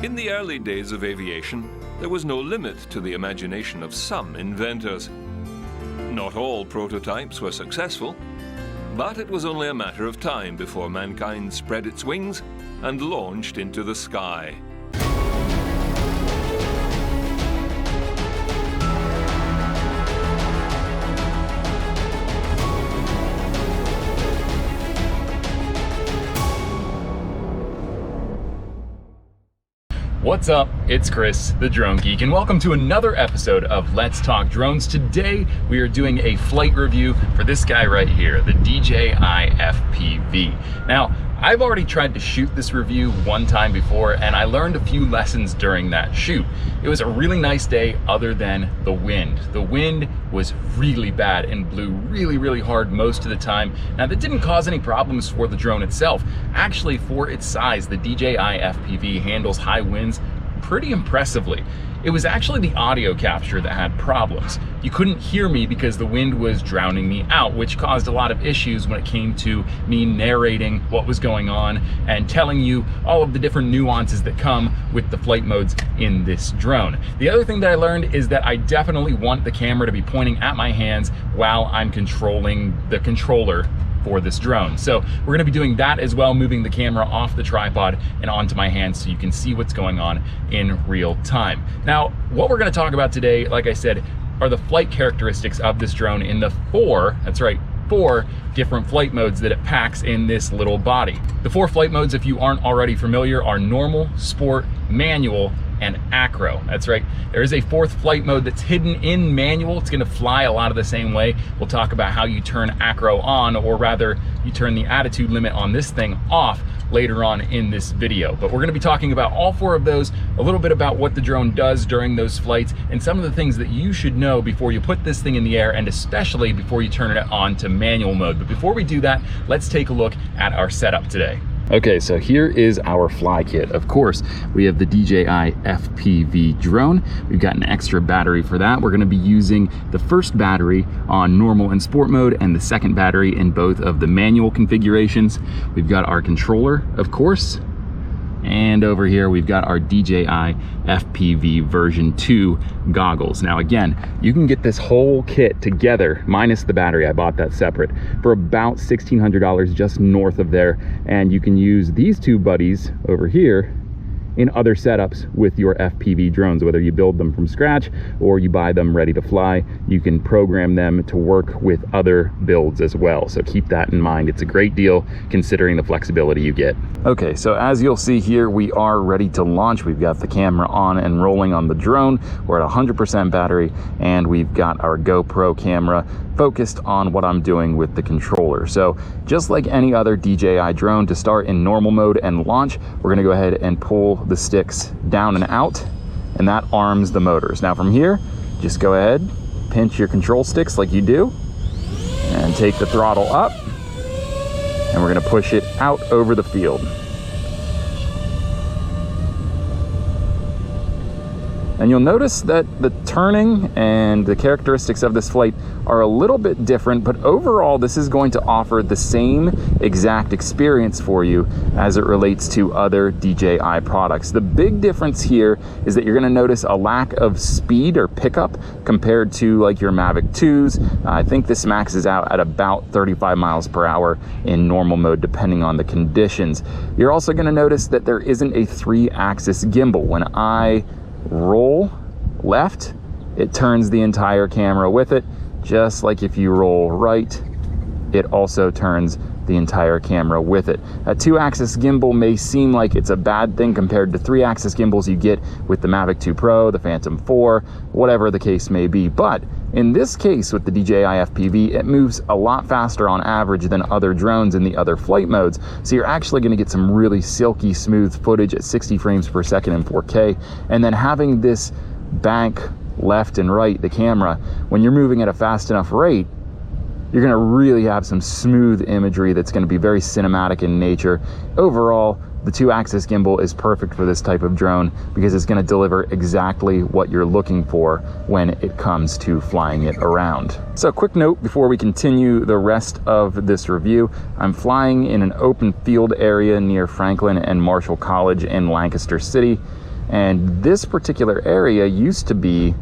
In the early days of aviation, there was no limit to the imagination of some inventors. Not all prototypes were successful, but it was only a matter of time before mankind spread its wings and launched into the sky. What's up? It's Chris, the Drone Geek, and welcome to another episode of Let's Talk Drones. Today, we are doing a flight review for this guy right here, the DJI FPV. Now, I've already tried to shoot this review one time before, and I learned a few lessons during that shoot. It was a really nice day other than the wind. The wind was really bad and blew really hard most of the time. Now, that didn't cause any problems for the drone itself. Actually, for its size, the DJI FPV handles high winds pretty impressively. It was actually the audio capture that had problems. You couldn't hear me because the wind was drowning me out, which caused a lot of issues when it came to me narrating what was going on and telling you all of the different nuances that come with the flight modes in this drone. The other thing that I learned is that I definitely want the camera to be pointing at my hands while I'm controlling the controller for this drone. So we're gonna be doing that as well, moving the camera off the tripod and onto my hands so you can see what's going on in real time. Now, what we're gonna talk about today, like I said, are the flight characteristics of this drone in the four different flight modes that it packs in this little body. The 4 flight modes, if you aren't already familiar, are normal, sport, manual, and acro. That's right, there is a 4th flight mode that's hidden in manual. It's gonna fly a lot of the same way. We'll talk about how you turn acro on, or rather, you turn the attitude limit on this thing off later on in this video. But we're gonna be talking about all 4 of those, a little bit about what the drone does during those flights, and some of the things that you should know before you put this thing in the air, and especially before you turn it on to manual mode. But before we do that, let's take a look at our setup today. Okay, so here is our fly kit. Of course, we have the DJI FPV drone. We've got an extra battery for that. We're gonna be using the first battery on normal and sport mode and the second battery in both of the manual configurations. We've got our controller, of course. And over here, we've got our DJI FPV version 2 goggles. Now again, you can get this whole kit together, minus the battery, I bought that separate, for about $1,600 just north of there. And you can use these 2 buddies over here in other setups with your FPV drones, whether you build them from scratch or you buy them ready to fly. You can program them to work with other builds as well. So keep that in mind. It's a great deal considering the flexibility you get. Okay, so as you'll see here, we are ready to launch. We've got the camera on and rolling on the drone. We're at 100% battery, and we've got our GoPro camera focused on what I'm doing with the controller. So just like any other DJI drone, to start in normal mode and launch, we're gonna go ahead and pull the sticks down and out, and that arms the motors. Now from here, just go ahead, pinch your control sticks like you do, and take the throttle up, and we're gonna push it out over the field. And you'll notice that the turning and the characteristics of this flight are a little bit different, but overall this is going to offer the same exact experience for you as it relates to other DJI products. The big difference here is that you're going to notice a lack of speed or pickup compared to like your Mavic 2s. I think this maxes out at about 35 miles per hour in normal mode depending on the conditions. You're also going to notice that there isn't a 3-axis gimbal. When I roll left, it turns the entire camera with it, just like if you roll right, it also turns the entire camera with it. A 2-axis gimbal may seem like it's a bad thing compared to 3-axis gimbals you get with the Mavic 2 Pro, the Phantom 4, whatever the case may be. But in this case with the DJI FPV, it moves a lot faster on average than other drones in the other flight modes. So you're actually gonna get some really silky smooth footage at 60 frames per second in 4K. And then having this bank left and right, the camera, when you're moving at a fast enough rate, you're gonna really have some smooth imagery that's gonna be very cinematic in nature. Overall, the 2-axis gimbal is perfect for this type of drone because it's gonna deliver exactly what you're looking for when it comes to flying it around. So a quick note before we continue the rest of this review, I'm flying in an open field area near Franklin and Marshall College in Lancaster City. And this particular area used to be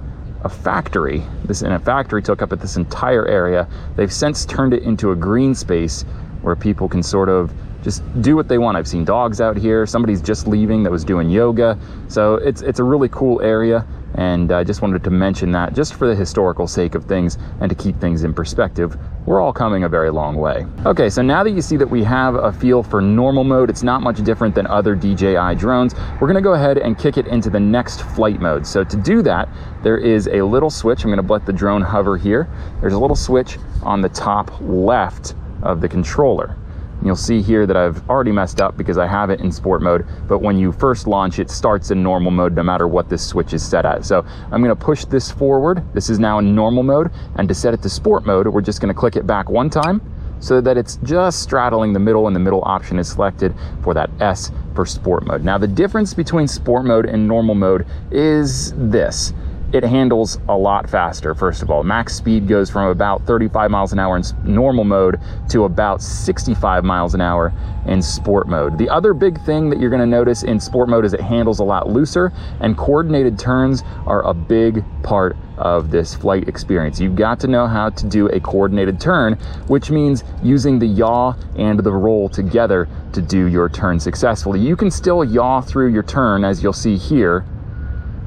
a factory. A factory took up this entire area. They've since turned it into a green space where people can sort of just do what they want. I've seen dogs out here. Somebody's just leaving that was doing yoga. So it's a really cool area. And I just wanted to mention that just for the historical sake of things and to keep things in perspective. We're all coming a very long way. Okay, so now that you see that we have a feel for normal mode, it's not much different than other DJI drones. We're gonna go ahead and kick it into the next flight mode. So to do that, there is a little switch. I'm gonna let the drone hover here. There's a little switch on the top left of the controller. You'll see here that I've already messed up because I have it in sport mode, but when you first launch, it starts in normal mode no matter what this switch is set at. So I'm gonna push this forward. This is now in normal mode, and to set it to sport mode, we're just gonna click it back one time so that it's just straddling the middle, and the middle option is selected for that S for sport mode. Now the difference between sport mode and normal mode is this. It handles a lot faster. First of all, max speed goes from about 35 miles an hour in normal mode to about 65 miles an hour in sport mode. The other big thing that you're gonna notice in sport mode is it handles a lot looser, and coordinated turns are a big part of this flight experience. You've got to know how to do a coordinated turn, which means using the yaw and the roll together to do your turn successfully. You can still yaw through your turn, as you'll see here,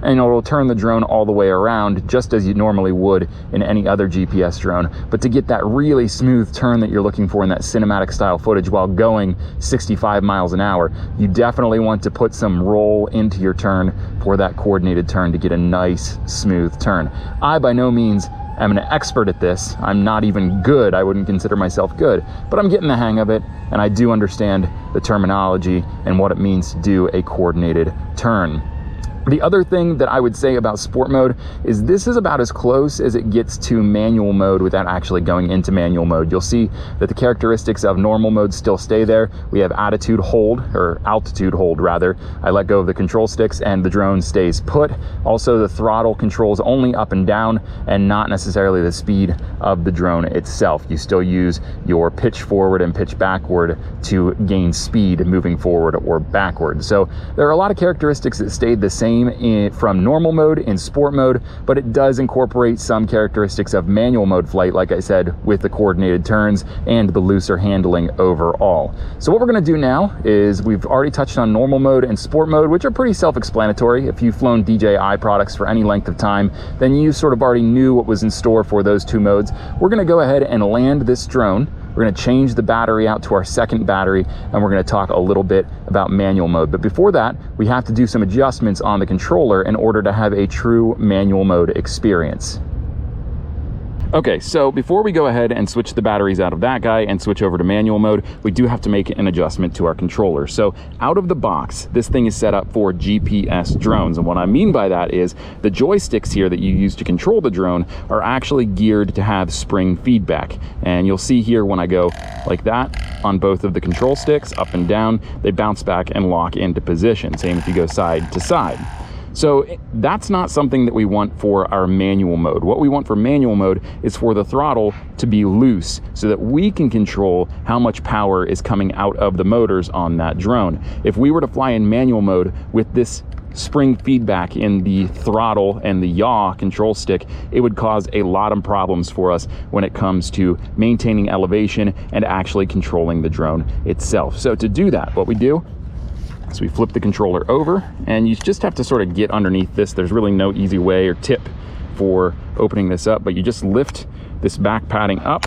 and it'll turn the drone all the way around just as you normally would in any other GPS drone. But to get that really smooth turn that you're looking for in that cinematic style footage while going 65 miles an hour, you definitely want to put some roll into your turn for that coordinated turn to get a nice smooth turn. I by no means am an expert at this. I'm not even good. I wouldn't consider myself good, but I'm getting the hang of it, and I do understand the terminology and what it means to do a coordinated turn. The other thing that I would say about sport mode is this is about as close as it gets to manual mode without actually going into manual mode. You'll see that the characteristics of normal mode still stay there. We have altitude hold rather. I let go of the control sticks and the drone stays put. Also, the throttle controls only up and down and not necessarily the speed of the drone itself. You still use your pitch forward and pitch backward to gain speed moving forward or backward. So there are a lot of characteristics that stayed the same from normal mode in sport mode, but it does incorporate some characteristics of manual mode flight, like I said, with the coordinated turns and the looser handling overall. So what we're going to do now is we've already touched on normal mode and sport mode, which are pretty self-explanatory. If you've flown DJI products for any length of time, then you sort of already knew what was in store for those two modes. We're going to go ahead and land this drone. We're going to change the battery out to our second battery, and we're going to talk a little bit about manual mode. But before that, we have to do some adjustments on the controller in order to have a true manual mode experience. Okay, so before we go ahead and switch the batteries out of that guy and switch over to manual mode, we do have to make an adjustment to our controller. So out of the box, this thing is set up for GPS drones. And what I mean by that is the joysticks here that you use to control the drone are actually geared to have spring feedback. And you'll see here when I go like that on both of the control sticks, up and down, they bounce back and lock into position. Same if you go side to side. So that's not something that we want for our manual mode. What we want for manual mode is for the throttle to be loose so that we can control how much power is coming out of the motors on that drone. If we were to fly in manual mode with this spring feedback in the throttle and the yaw control stick, it would cause a lot of problems for us when it comes to maintaining elevation and actually controlling the drone itself. So to do that, what we do, so we flip the controller over, and you just have to sort of get underneath this. There's really no easy way or tip for opening this up, but you just lift this back padding up,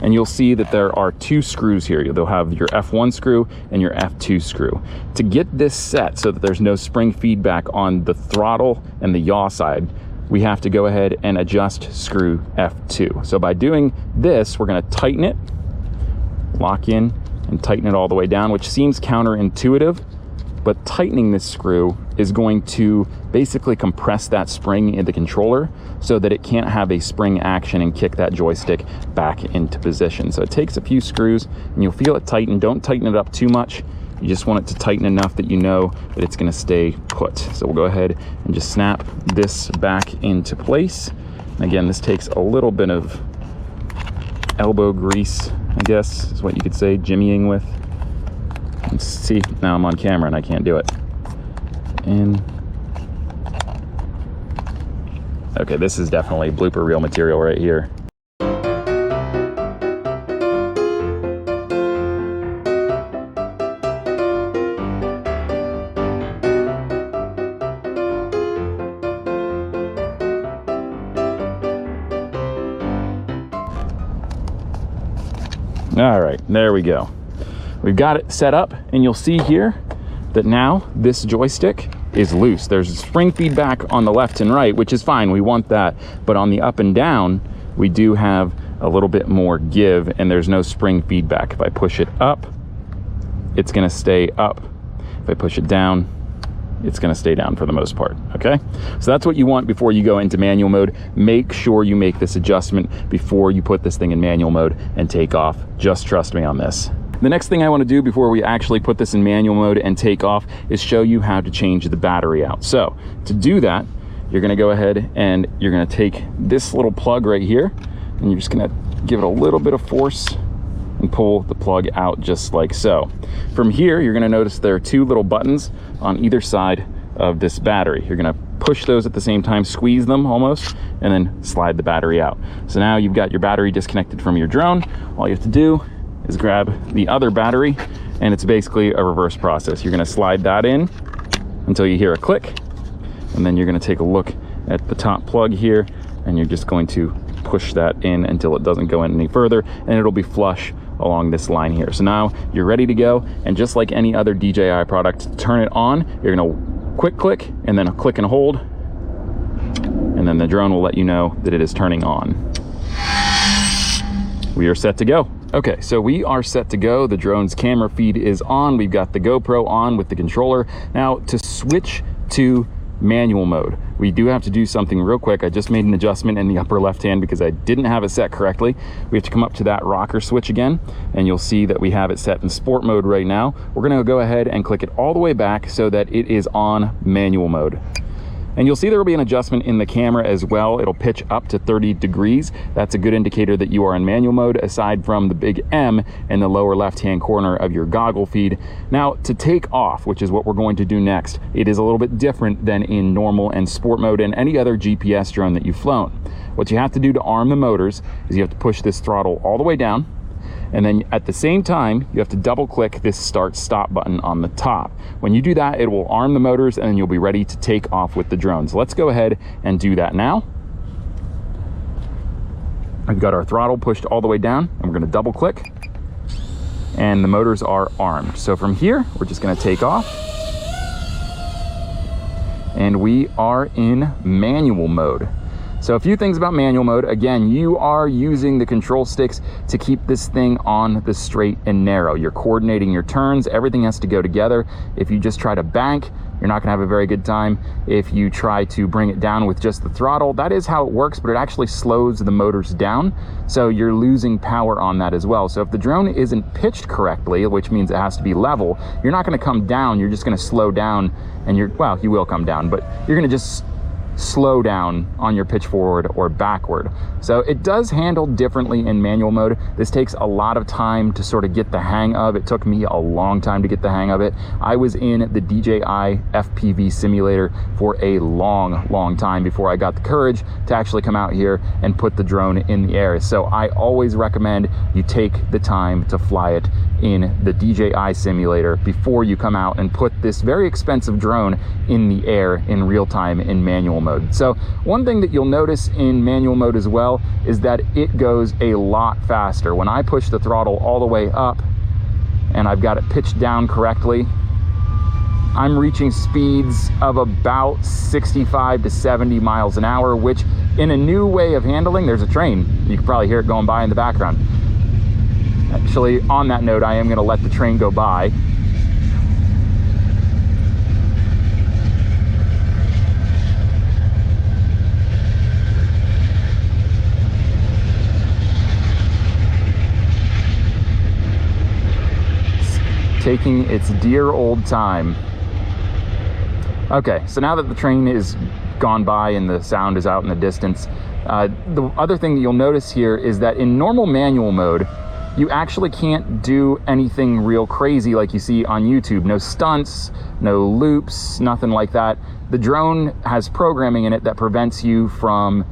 and you'll see that there are two screws here. They'll have your F1 screw and your F2 screw. To get this set so that there's no spring feedback on the throttle and the yaw side, we have to go ahead and adjust screw F2. So by doing this, we're gonna tighten it, lock in, and tighten it all the way down, which seems counterintuitive, but tightening this screw is going to basically compress that spring in the controller so that it can't have a spring action and kick that joystick back into position. So it takes a few screws and you'll feel it tighten. Don't tighten it up too much. You just want it to tighten enough that you know that it's gonna stay put. So we'll go ahead and just snap this back into place. Again, this takes a little bit of elbow grease, I guess is what you could say, jimmying with. Let's see, now I'm on camera and I can't do it. in. Okay, this is definitely blooper reel material right here. All right, there we go. We've got it set up, and you'll see here that now this joystick is loose. There's spring feedback on the left and right, which is fine, we want that. But on the up and down, we do have a little bit more give, and there's no spring feedback. If I push it up, it's gonna stay up. If I push it down, it's gonna stay down for the most part, okay? So that's what you want before you go into manual mode. Make sure you make this adjustment before you put this thing in manual mode and take off. Just trust me on this. The next thing I want to do before we actually put this in manual mode and take off is show you how to change the battery out. So to do that, you're gonna go ahead and you're gonna take this little plug right here, and you're just gonna give it a little bit of force and pull the plug out just like so. From here, you're gonna notice there are two little buttons on either side of this battery. You're gonna push those at the same time, squeeze them almost, and then slide the battery out. So now you've got your battery disconnected from your drone. All you have to do is grab the other battery, and it's basically a reverse process. You're gonna slide that in until you hear a click, and then you're gonna take a look at the top plug here, and you're just going to push that in until it doesn't go in any further, and it'll be flush along this line here. So now you're ready to go, and just like any other DJI product, to turn it on, you're gonna quick click, and then a click and hold, and then the drone will let you know that it is turning on. We are set to go. Okay, so we are set to go. The drone's camera feed is on. We've got the GoPro on with the controller. Now, to switch to manual mode, we do have to do something real quick. I just made an adjustment in the upper left hand because I didn't have it set correctly. We have to come up to that rocker switch again, and you'll see that we have it set in sport mode right now. We're gonna go ahead and click it all the way back so that it is on manual mode. And you'll see there will be an adjustment in the camera as well. It'll pitch up to 30 degrees. That's a good indicator that you are in manual mode, aside from the big M in the lower left-hand corner of your goggle feed. Now, to take off, which is what we're going to do next, it is a little bit different than in normal and sport mode and any other GPS drone that you've flown. What you have to do to arm the motors is you have to push this throttle all the way down, and then at the same time, you have to double click this start stop button on the top. When you do that, it will arm the motors, and then you'll be ready to take off with the drone. So let's go ahead and do that now. We've got our throttle pushed all the way down, and we're gonna double click, and the motors are armed. So from here, we're just gonna take off, and we are in manual mode. So a few things about manual mode. Again, you are using the control sticks to keep this thing on the straight and narrow. You're coordinating your turns. Everything has to go together. If you just try to bank, you're not gonna have a very good time. If you try to bring it down with just the throttle, that is how it works, but it actually slows the motors down. So you're losing power on that as well. So if the drone isn't pitched correctly, which means it has to be level, you're not gonna come down, you're just gonna slow down, and well, you will come down, but you're gonna just slow down on your pitch forward or backward. So it does handle differently in manual mode. This takes a lot of time to sort of get the hang of. It took me a long time to get the hang of it. I was in the DJI FPV simulator for a long time before I got the courage to actually come out here and put the drone in the air. So I always recommend you take the time to fly it in the DJI simulator before you come out and put this very expensive drone in the air in real time in manual mode. So one thing that you'll notice in manual mode as well is that it goes a lot faster. When I push the throttle all the way up and I've got it pitched down correctly, I'm reaching speeds of about 65 to 70 miles an hour, which in a new way of handling, there's a train. You can probably hear it going by in the background. Actually, on that note, I am going to let the train go by. It's taking its dear old time. Okay, so now that the train is gone by and the sound is out in the distance, the other thing that you'll notice here is that in normal manual mode, you actually can't do anything real crazy like you see on YouTube. No stunts, no loops, nothing like that. The drone has programming in it that prevents you from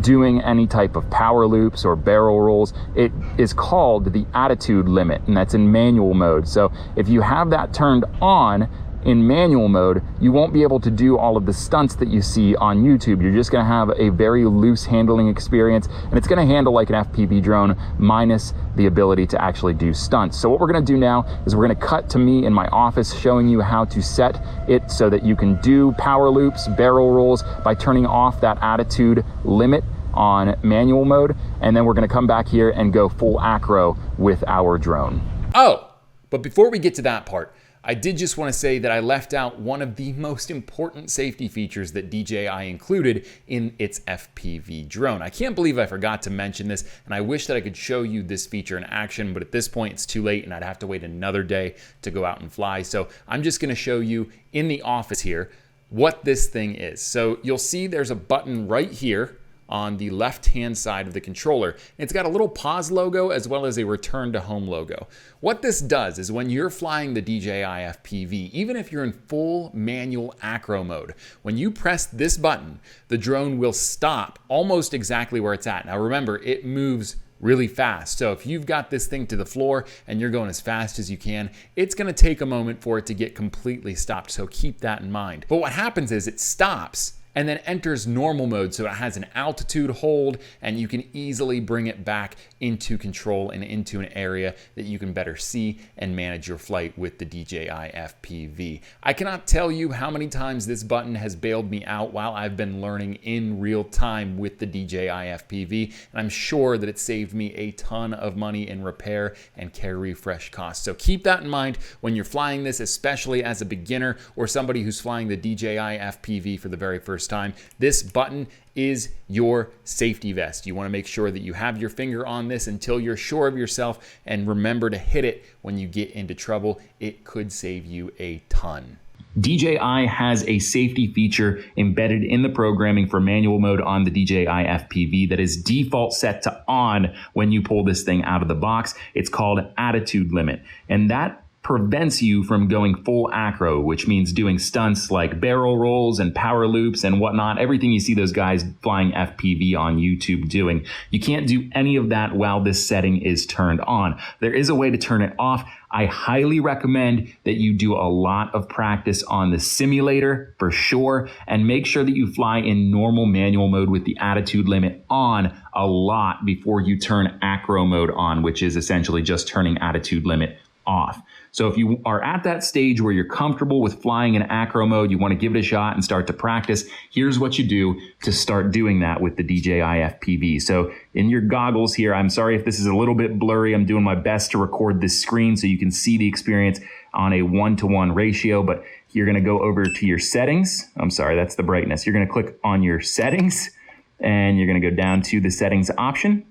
doing any type of power loops or barrel rolls. It is called the attitude limit, and that's in manual mode. So if you have that turned on in manual mode, you won't be able to do all of the stunts that you see on YouTube. You're just gonna have a very loose handling experience, and it's gonna handle like an FPV drone minus the ability to actually do stunts. So what we're gonna do now is we're gonna cut to me in my office showing you how to set it so that you can do power loops, barrel rolls by turning off that attitude limit on manual mode, and then we're gonna come back here and go full acro with our drone. Oh, but before we get to that part, I did just want to say that I left out one of the most important safety features that DJI included in its FPV drone. I can't believe I forgot to mention this, and I wish that I could show you this feature in action, but at this point it's too late and I'd have to wait another day to go out and fly. So I'm just going to show you in the office here what this thing is. So you'll see there's a button right here on the left-hand side of the controller. It's got a little pause logo as well as a return to home logo. What this does is when you're flying the DJI FPV, even if you're in full manual acro mode, when you press this button, the drone will stop almost exactly where it's at. Now remember, it moves really fast. So if you've got this thing to the floor and you're going as fast as you can, it's gonna take a moment for it to get completely stopped. So keep that in mind. But what happens is it stops and then enters normal mode, so it has an altitude hold and you can easily bring it back into control and into an area that you can better see and manage your flight with the DJI FPV. I cannot tell you how many times this button has bailed me out while I've been learning in real time with the DJI FPV, and I'm sure that it saved me a ton of money in repair and care refresh costs. So keep that in mind when you're flying this, especially as a beginner or somebody who's flying the DJI FPV for the very first time. This button is your safety vest. You want to make sure that you have your finger on this until you're sure of yourself, and remember to hit it when you get into trouble. It could save you a ton. DJI has a safety feature embedded in the programming for manual mode on the DJI FPV that is default set to on when you pull this thing out of the box. It's called attitude limit, and that prevents you from going full acro, which means doing stunts like barrel rolls and power loops and whatnot, everything you see those guys flying FPV on YouTube doing. You can't do any of that while this setting is turned on. There is a way to turn it off. I highly recommend that you do a lot of practice on the simulator for sure, and make sure that you fly in normal manual mode with the attitude limit on a lot before you turn acro mode on, which is essentially just turning attitude limit off. So if you are at that stage where you're comfortable with flying in acro mode, you want to give it a shot and start to practice, here's what you do to start doing that with the DJI FPV. So in your goggles here, I'm sorry if this is a little bit blurry. I'm doing my best to record this screen so you can see the experience on a 1-to-1 ratio, but you're going to go over to your settings. I'm sorry, that's the brightness. You're going to click on your settings and you're going to go down to the settings option.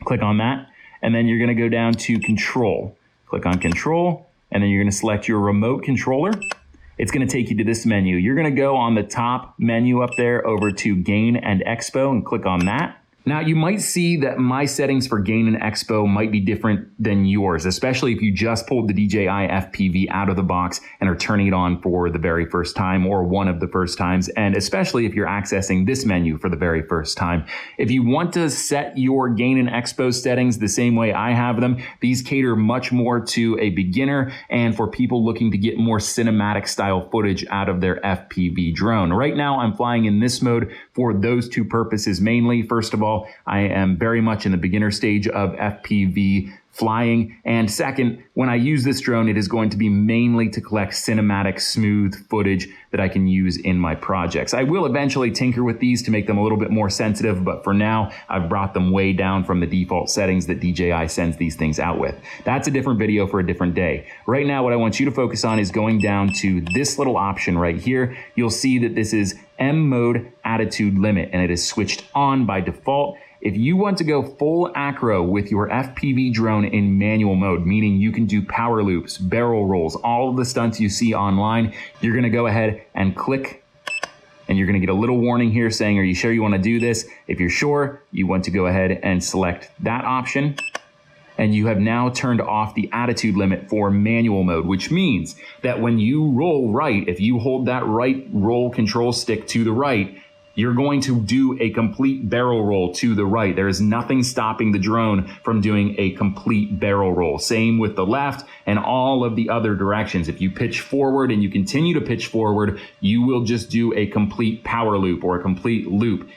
Click on that, and then you're going to go down to control. Click on control, and then you're gonna select your remote controller. It's gonna take you to this menu. You're gonna go on the top menu up there over to Gain and Expo and click on that. Now you might see that my settings for Gain and Expo might be different than yours, especially if you just pulled the DJI FPV out of the box and are turning it on for the very first time or one of the first times, and especially if you're accessing this menu for the very first time. If you want to set your Gain and Expo settings the same way I have them, these cater much more to a beginner and for people looking to get more cinematic style footage out of their FPV drone. Right now I'm flying in this mode for those two purposes mainly. First of all, I am very much in the beginner stage of FPV flying. And second, when I use this drone, it is going to be mainly to collect cinematic, smooth footage that I can use in my projects. I will eventually tinker with these to make them a little bit more sensitive, but for now, I've brought them way down from the default settings that DJI sends these things out with. That's a different video for a different day. Right now, what I want you to focus on is going down to this little option right here. You'll see that this is M mode attitude limit, and it is switched on by default. If you want to go full acro with your FPV drone in manual mode, meaning you can do power loops, barrel rolls, all of the stunts you see online, you're gonna go ahead and click, and you're gonna get a little warning here saying, are you sure you wanna do this? If you're sure, you want to go ahead and select that option. and you have now turned off the attitude limit for manual mode, which means that when you roll right, if you hold that right roll control stick to the right, you're going to do a complete barrel roll to the right. There is nothing stopping the drone from doing a complete barrel roll. Same with the left and all of the other directions. If you pitch forward and you continue to pitch forward, you will just do a complete power loop or a complete loop.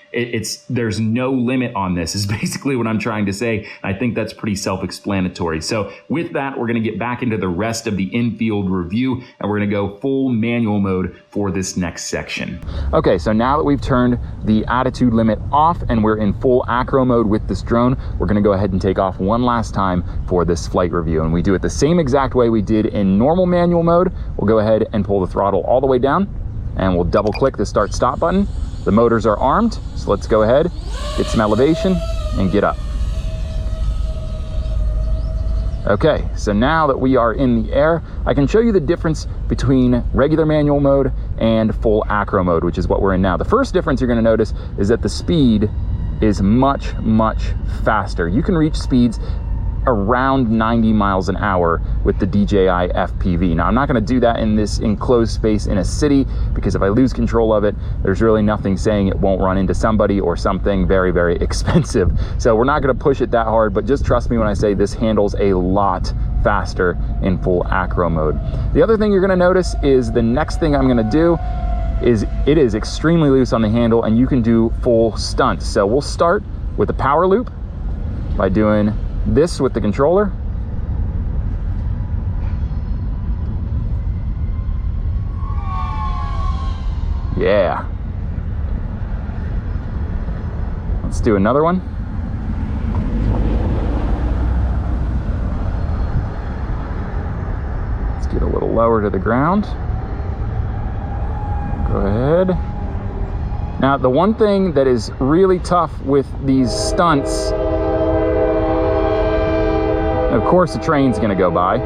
There's no limit on this is basically what I'm trying to say. I think that's pretty self-explanatory. So with that, we're gonna get back into the rest of the in-field review, and we're gonna go full manual mode for this next section. Okay, so now that we've turned the attitude limit off and we're in full acro mode with this drone, we're gonna go ahead and take off one last time for this flight review. And we do it the same exact way we did in normal manual mode. We'll go ahead and pull the throttle all the way down, and we'll double click the start stop button. The motors are armed, so let's go ahead, get some elevation and get up. Okay, so now that we are in the air, I can show you the difference between regular manual mode and full acro mode, which is what we're in now. The first difference you're gonna notice is that the speed is much, much faster. You can reach speeds around 90 miles an hour with the DJI FPV. Now, I'm not gonna do that in this enclosed space in a city, because if I lose control of it, there's really nothing saying it won't run into somebody or something very, very expensive. So we're not gonna push it that hard, but just trust me when I say this handles a lot faster in full acro mode. The other thing you're gonna notice is the next thing I'm gonna do is it is extremely loose on the handle, and you can do full stunts. So we'll start with the power loop by doing this with the controller. Yeah. Let's do another one. Let's get a little lower to the ground. Go ahead. Now, the one thing that is really tough with these stunts, of course the train's gonna go by,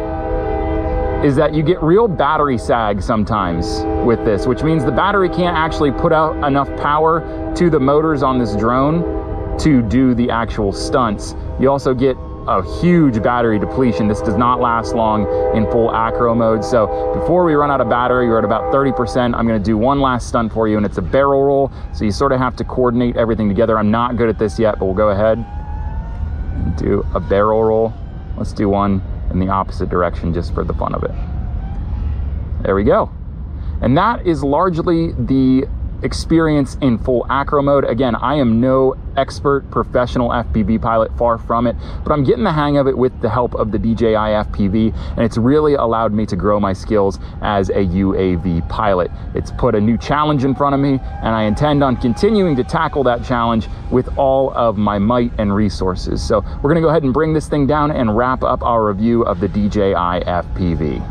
is that you get real battery sag sometimes with this, which means the battery can't actually put out enough power to the motors on this drone to do the actual stunts. You also get a huge battery depletion. This does not last long in full acro mode. So before we run out of battery, we're at about 30%. I'm gonna do one last stunt for you, and it's a barrel roll. So you sort of have to coordinate everything together. I'm not good at this yet, but we'll go ahead and do a barrel roll. Let's do one in the opposite direction just for the fun of it. There we go. And that is largely the experience in full acro mode. Again, I am no expert professional FPV pilot, far from it, but I'm getting the hang of it with the help of the DJI FPV, and it's really allowed me to grow my skills as a UAV pilot. It's put a new challenge in front of me, and I intend on continuing to tackle that challenge with all of my might and resources. So we're gonna go ahead and bring this thing down and wrap up our review of the DJI FPV.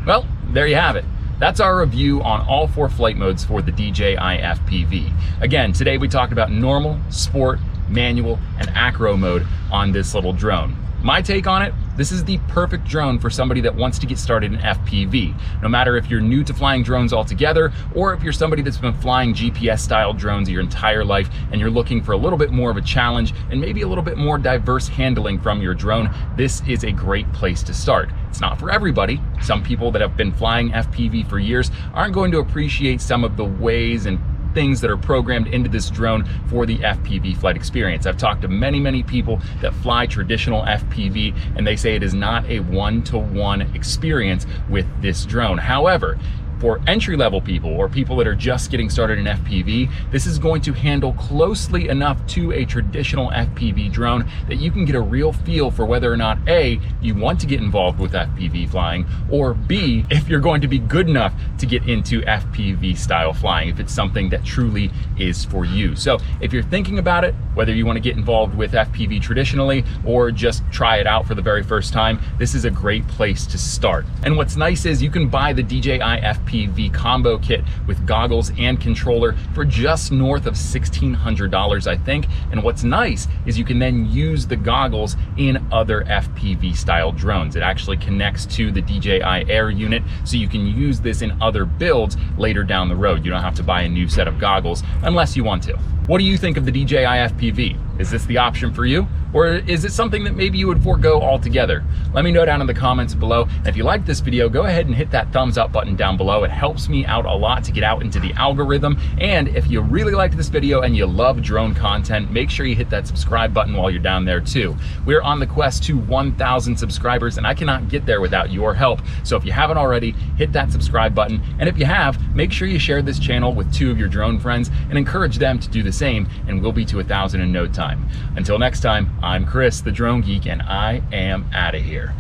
Well, there you have it. That's our review on all 4 flight modes for the DJI FPV. Again, today we talked about normal, sport, manual, and acro mode on this little drone. My take on it, this is the perfect drone for somebody that wants to get started in FPV. No matter if you're new to flying drones altogether, or if you're somebody that's been flying GPS style drones your entire life and you're looking for a little bit more of a challenge and maybe a little bit more diverse handling from your drone, this is a great place to start. It's not for everybody. Some people that have been flying FPV for years aren't going to appreciate some of the ways and things that are programmed into this drone for the FPV flight experience. I've talked to many, many people that fly traditional FPV, and they say it is not a one-to-one experience with this drone. However, for entry-level people or people that are just getting started in FPV, this is going to handle closely enough to a traditional FPV drone that you can get a real feel for whether or not A, you want to get involved with FPV flying, or B, if you're going to be good enough to get into FPV style flying, if it's something that truly is for you. So if you're thinking about it, whether you want to get involved with FPV traditionally or just try it out for the very first time, this is a great place to start. And what's nice is you can buy the DJI FPV combo kit with goggles and controller for just north of $1,600, I think. And what's nice is you can then use the goggles in other FPV style drones. It actually connects to the DJI Air unit, so you can use this in other builds later down the road. You don't have to buy a new set of goggles unless you want to. What do you think of the DJI FPV? Is this the option for you? Or is it something that maybe you would forego altogether? Let me know down in the comments below. And if you like this video, go ahead and hit that thumbs up button down below. It helps me out a lot to get out into the algorithm. And if you really liked this video and you love drone content, make sure you hit that subscribe button while you're down there too. We're on the quest to 1,000 subscribers, and I cannot get there without your help. So if you haven't already, hit that subscribe button. And if you have, make sure you share this channel with 2 of your drone friends and encourage them to do the same, and we'll be to 1,000 in no time. Until next time, I'm Chris, the Drone Geek, and I am out of here.